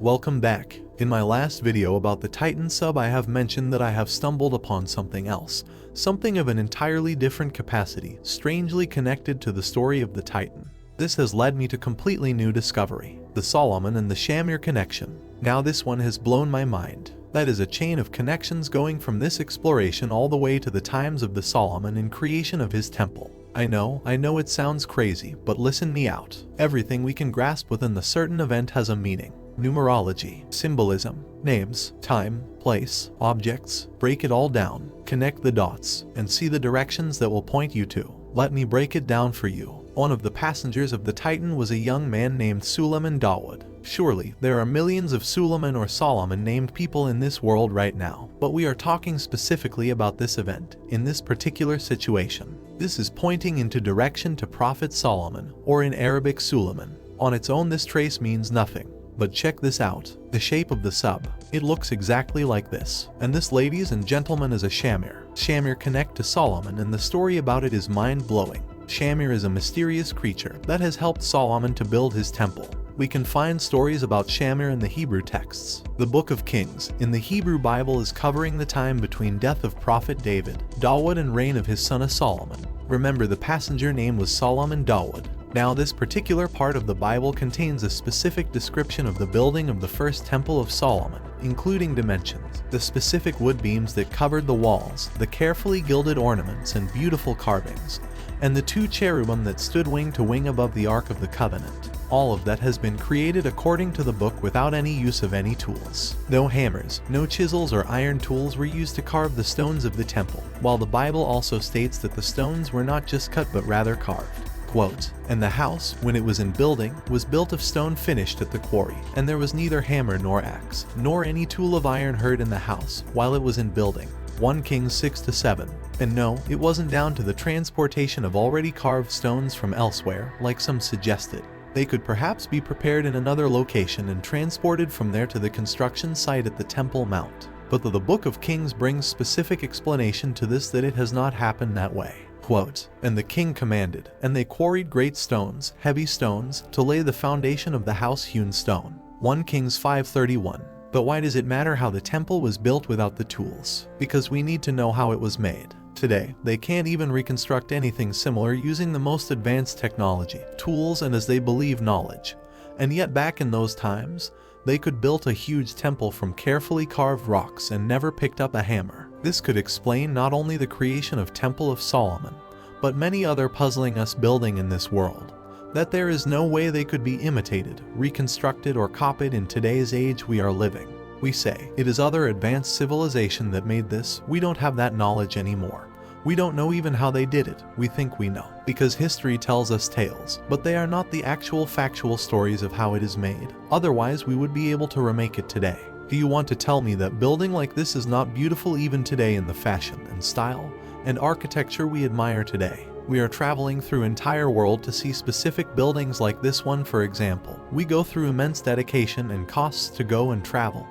Welcome back. In my last video about the Titan sub, I have mentioned that I have stumbled upon something else, something of an entirely different capacity, strangely connected to the story of the Titan. This has led me to completely new discovery, the Solomon and the Shamir connection. Now this one has blown my mind. That is a chain of connections going from this exploration all the way to the times of the Solomon and creation of his temple. I know it sounds crazy, but listen me out. Everything we can grasp within the certain event has a meaning. Numerology, symbolism, names, time, place, objects. Break it all down, connect the dots, and see the directions that will point you to. Let me break it down for you. One of the passengers of the Titan was a young man named Suleiman Dawood. Surely, there are millions of Suleiman or Solomon named people in this world right now, but we are talking specifically about this event, in this particular situation. This is pointing into direction to Prophet Solomon, or in Arabic Suleiman. On its own this trace means nothing. But check this out, the shape of the sub. It looks exactly like this. And this, ladies and gentlemen, is a Shamir. Shamir connect to Solomon, and the story about it is mind-blowing. Shamir is a mysterious creature that has helped Solomon to build his temple. We can find stories about Shamir in the Hebrew texts. The Book of Kings in the Hebrew Bible is covering the time between death of Prophet David, Dawood, and reign of his son Solomon. Remember, the passenger name was Solomon Dawood. Now this particular part of the Bible contains a specific description of the building of the first temple of Solomon, including dimensions, the specific wood beams that covered the walls, the carefully gilded ornaments and beautiful carvings, and the two cherubim that stood wing to wing above the Ark of the Covenant. All of that has been created according to the book without any use of any tools. No hammers, no chisels or iron tools were used to carve the stones of the temple, while the Bible also states that the stones were not just cut but rather carved. Quote, "And the house, when it was in building, was built of stone finished at the quarry, and there was neither hammer nor axe, nor any tool of iron heard in the house, while it was in building." 1 Kings 6-7. And no, it wasn't down to the transportation of already carved stones from elsewhere, like some suggested. They could perhaps be prepared in another location and transported from there to the construction site at the Temple Mount. But the Book of Kings brings specific explanation to this, that it has not happened that way. Quote, "And the king commanded, and they quarried great stones, heavy stones, to lay the foundation of the house, hewn stone." 1 Kings 5:31. But why does it matter how the temple was built without the tools? Because we need to know how it was made. Today, they can't even reconstruct anything similar using the most advanced technology, tools, and as they believe, knowledge. And yet back in those times, they could build a huge temple from carefully carved rocks and never picked up a hammer. This could explain not only the creation of Temple of Solomon, but many other puzzling us building in this world. That there is no way they could be imitated, reconstructed, or copied in today's age we are living. We say, it is other advanced civilization that made this. We don't have that knowledge anymore. We don't know even how they did it. We think we know, because history tells us tales, but they are not the actual factual stories of how it is made. Otherwise we would be able to remake it today. Do you want to tell me that building like this is not beautiful even today in the fashion and style and architecture we admire today? We are traveling through entire world to see specific buildings like this one, for example. We go through immense dedication and costs to go and travel,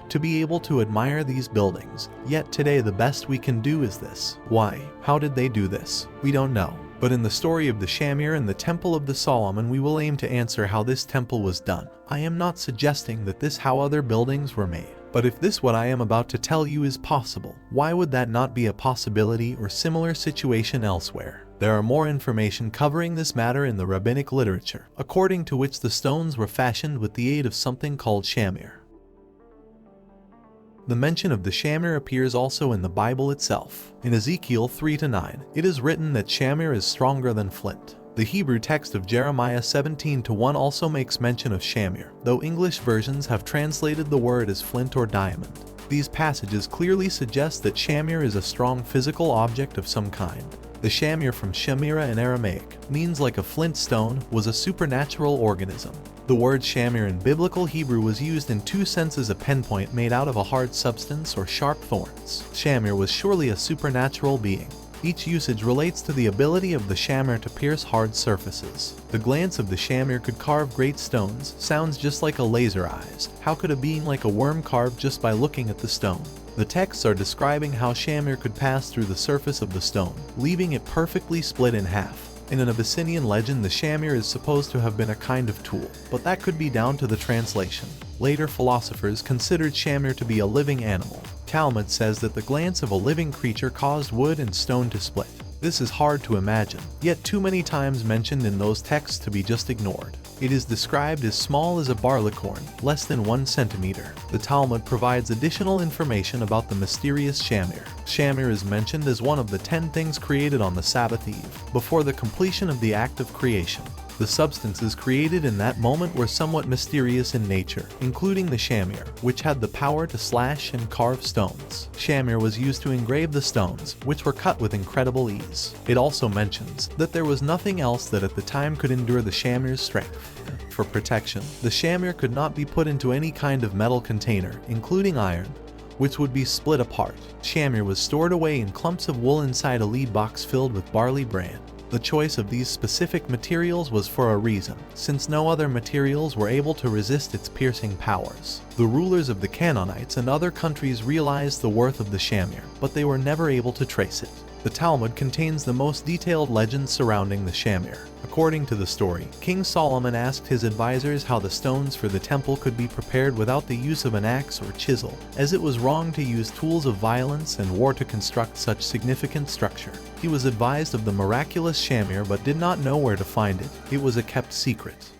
to be able to admire these buildings. Yet today the best we can do is this. Why? How did they do this? We don't know. But in the story of the Shamir and the Temple of the Solomon, we will aim to answer how this temple was done. I am not suggesting that this how other buildings were made. But if this what I am about to tell you is possible, why would that not be a possibility or similar situation elsewhere? There are more information covering this matter in the rabbinic literature, according to which the stones were fashioned with the aid of something called Shamir. The mention of the Shamir appears also in the Bible itself. In Ezekiel 3-9, it is written that Shamir is stronger than flint. The Hebrew text of Jeremiah 17-1 also makes mention of Shamir, though English versions have translated the word as flint or diamond. These passages clearly suggest that Shamir is a strong physical object of some kind. The Shamir, from Shamira in Aramaic, means like a flint stone, was a supernatural organism. The word Shamir in biblical Hebrew was used in two senses: a pinpoint made out of a hard substance or sharp thorns. Shamir was surely a supernatural being. Each usage relates to the ability of the Shamir to pierce hard surfaces. The glance of the Shamir could carve great stones. Sounds just like a laser eyes. How could a being like a worm carve just by looking at the stone? The texts are describing how Shamir could pass through the surface of the stone, leaving it perfectly split in half. In an Abyssinian legend, the Shamir is supposed to have been a kind of tool, but that could be down to the translation. Later philosophers considered Shamir to be a living animal. Talmud says that the glance of a living creature caused wood and stone to split. This is hard to imagine, yet too many times mentioned in those texts to be just ignored. It is described as small as a barleycorn, less than 1 centimeter. The Talmud provides additional information about the mysterious Shamir. Shamir is mentioned as one of the 10 things created on the Sabbath eve, before the completion of the act of creation. The substances created in that moment were somewhat mysterious in nature, including the Shamir, which had the power to slash and carve stones. Shamir was used to engrave the stones, which were cut with incredible ease. It also mentions that there was nothing else that at the time could endure the Shamir's strength. For protection, the Shamir could not be put into any kind of metal container, including iron, which would be split apart. Shamir was stored away in clumps of wool inside a lead box filled with barley bran. The choice of these specific materials was for a reason, since no other materials were able to resist its piercing powers. The rulers of the Canaanites and other countries realized the worth of the Shamir, but they were never able to trace it. The Talmud contains the most detailed legends surrounding the Shamir. According to the story, King Solomon asked his advisors how the stones for the temple could be prepared without the use of an axe or chisel, as it was wrong to use tools of violence and war to construct such significant structure. He was advised of the miraculous Shamir but did not know where to find it. It was a kept secret.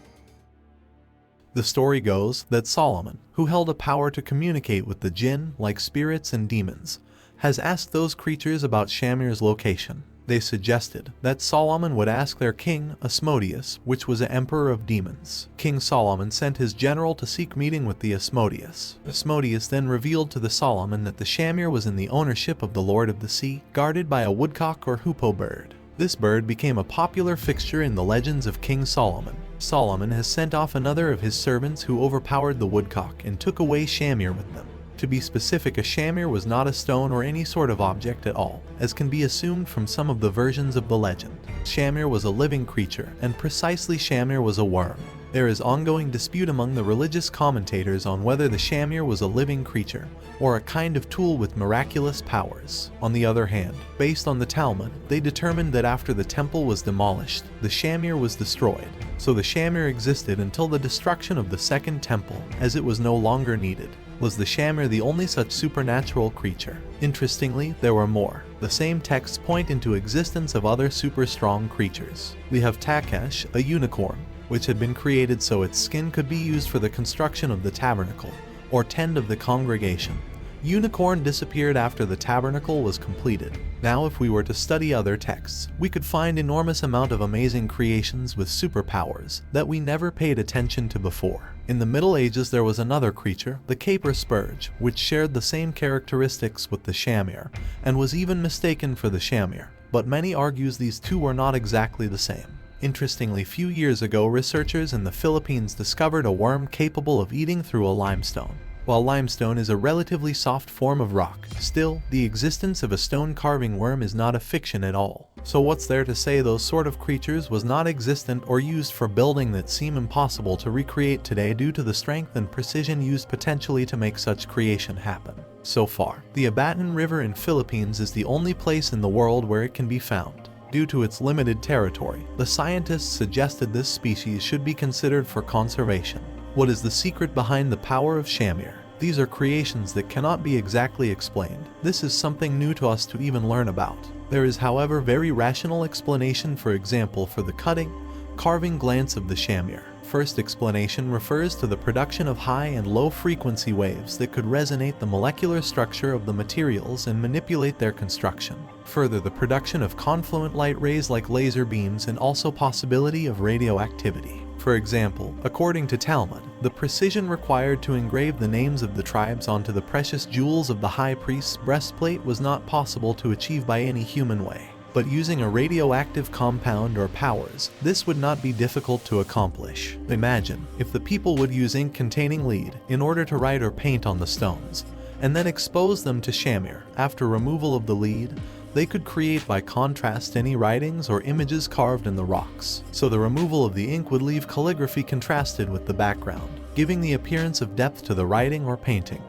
The story goes that Solomon, who held a power to communicate with the jinn like spirits and demons, has asked those creatures about Shamir's location. They suggested that Solomon would ask their king, Asmodeus, which was an emperor of demons. King Solomon sent his general to seek meeting with the Asmodeus. Asmodeus then revealed to the Solomon that the Shamir was in the ownership of the Lord of the Sea, guarded by a woodcock or hoopoe bird. This bird became a popular fixture in the legends of King Solomon. Solomon has sent off another of his servants who overpowered the woodcock and took away Shamir with them. To be specific, a Shamir was not a stone or any sort of object at all, as can be assumed from some of the versions of the legend. Shamir was a living creature, and precisely Shamir was a worm. There is ongoing dispute among the religious commentators on whether the Shamir was a living creature, or a kind of tool with miraculous powers. On the other hand, based on the Talmud, they determined that after the temple was demolished, the Shamir was destroyed. So the Shamir existed until the destruction of the second temple, as it was no longer needed. Was the Shamir the only such supernatural creature? Interestingly, there were more. The same texts point into existence of other super strong creatures. We have Takesh, a unicorn, which had been created so its skin could be used for the construction of the tabernacle, or tent of the congregation. Unicorn disappeared after the tabernacle was completed. Now if we were to study other texts, we could find enormous amount of amazing creations with superpowers that we never paid attention to before. In the Middle Ages there was another creature, the caper spurge, which shared the same characteristics with the Shamir, and was even mistaken for the Shamir, but many argues these two were not exactly the same. Interestingly, few years ago researchers in the Philippines discovered a worm capable of eating through a limestone. While limestone is a relatively soft form of rock, still, the existence of a stone carving worm is not a fiction at all. So what's there to say those sort of creatures was not existent or used for building that seem impossible to recreate today due to the strength and precision used potentially to make such creation happen? So far, the Abatan River in Philippines is the only place in the world where it can be found. Due to its limited territory, the scientists suggested this species should be considered for conservation. What is the secret behind the power of Shamir? These are creations that cannot be exactly explained. This is something new to us to even learn about. There is, however, very rational explanation, for example, for the cutting, carving glance of the Shamir. First explanation refers to the production of high and low frequency waves that could resonate the molecular structure of the materials and manipulate their construction. Further, the production of confluent light rays like laser beams, and also possibility of radioactivity. For example, according to Talmud, the precision required to engrave the names of the tribes onto the precious jewels of the high priest's breastplate was not possible to achieve by any human way. But using a radioactive compound or powers, this would not be difficult to accomplish. Imagine if the people would use ink containing lead in order to write or paint on the stones, and then expose them to Shamir. After removal of the lead, they could create by contrast any writings or images carved in the rocks. So the removal of the ink would leave calligraphy contrasted with the background, giving the appearance of depth to the writing or painting.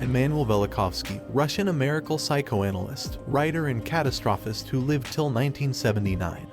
Immanuel Velikovsky, Russian-American psychoanalyst, writer and catastrophist who lived till 1979,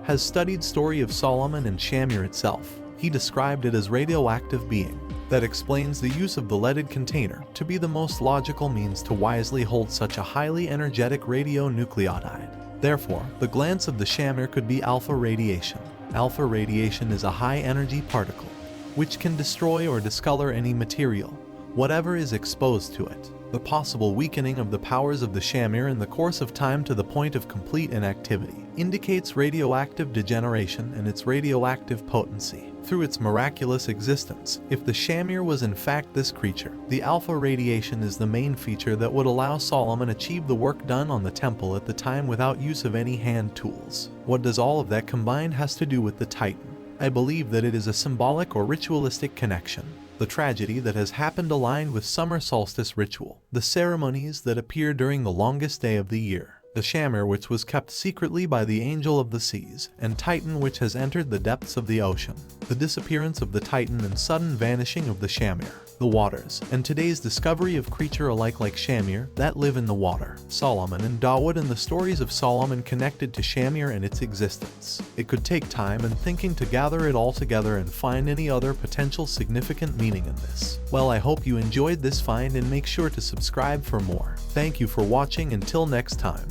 has studied story of Solomon and Shamir itself. He described it as radioactive being. That explains the use of the leaded container to be the most logical means to wisely hold such a highly energetic radionuclide. Therefore, the glance of the Shamir could be alpha radiation. Alpha radiation is a high-energy particle, which can destroy or discolor any material, whatever is exposed to it. The possible weakening of the powers of the Shamir in the course of time to the point of complete inactivity indicates radioactive degeneration and its radioactive potency. Through its miraculous existence, if the Shamir was in fact this creature, the alpha radiation is the main feature that would allow Solomon achieve the work done on the temple at the time without use of any hand tools. What does all of that combined has to do with the Titan? I believe that it is a symbolic or ritualistic connection. The tragedy that has happened aligned with summer solstice ritual, the ceremonies that appear during the longest day of the year, the Shamir which was kept secretly by the angel of the seas, and Titan which has entered the depths of the ocean, the disappearance of the Titan and sudden vanishing of the Shamir, the waters, and today's discovery of creature alike like Shamir that live in the water, Solomon and Dawood and the stories of Solomon connected to Shamir and its existence. It could take time and thinking to gather it all together and find any other potential significant meaning in this. Well, I hope you enjoyed this find and make sure to subscribe for more. Thank you for watching until next time.